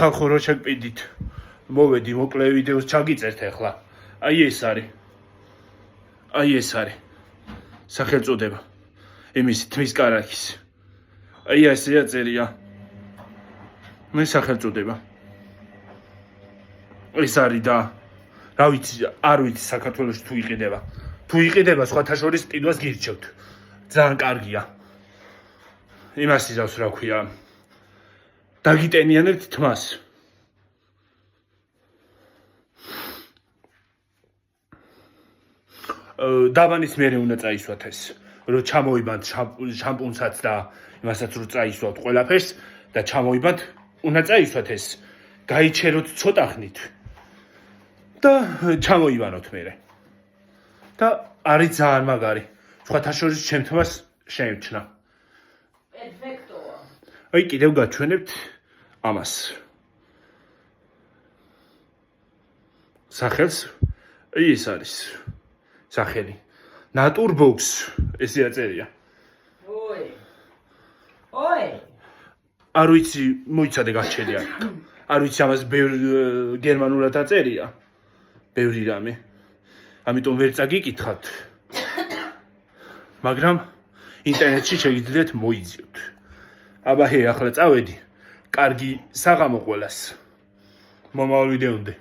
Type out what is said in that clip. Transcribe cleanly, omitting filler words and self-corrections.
ხალხო რო შეგპიდით მოვედი მოკლე ვიდეოს ჩაგიწერთ ახლა აი ეს არის სახელწოდება იმის თმის კარაქის აი ესეა წერია მე სახელწოდება ეს არის და რა ვიცი არ ვიცი საქართველოში თუ იყიდება სხვათა შორის ყიდვას გირჩევთ ძალიან კარგია იმას იზავს რა ქვია დაგიტენიანებთ თმას დაბანის მერე უნდა წაისვათ ეს რომ ჩამოიბანთ შამპუნსაც და იმასაც რომ წაისვათ ყველაფერს და ჩამოიბანთ უნდა წაისვათ ეს გაიჩეროთ ცოტა ხნით და ჩამოიბანოთ მერე და არის ძალიან მაგარი სხვათა შორის ჩემ თმას შეიმჩნა პერფექტოა აი კიდევ გაჩვენებთ ამას სახელს ეს არის სახელი Naturbox ესეა წერია ой არ ვიცი მოიცადე გაჩენია არ ვიცი ამას გერმანულად აწერია ბევრი რამე ამიტომ ვერ წაგიკითხავთ მაგრამ ინტერნეტში შეგიძლიათ მოიძიოთ აბა ახლა წავედი კარგი საღამო ყველას მომავალ ვიდეომდე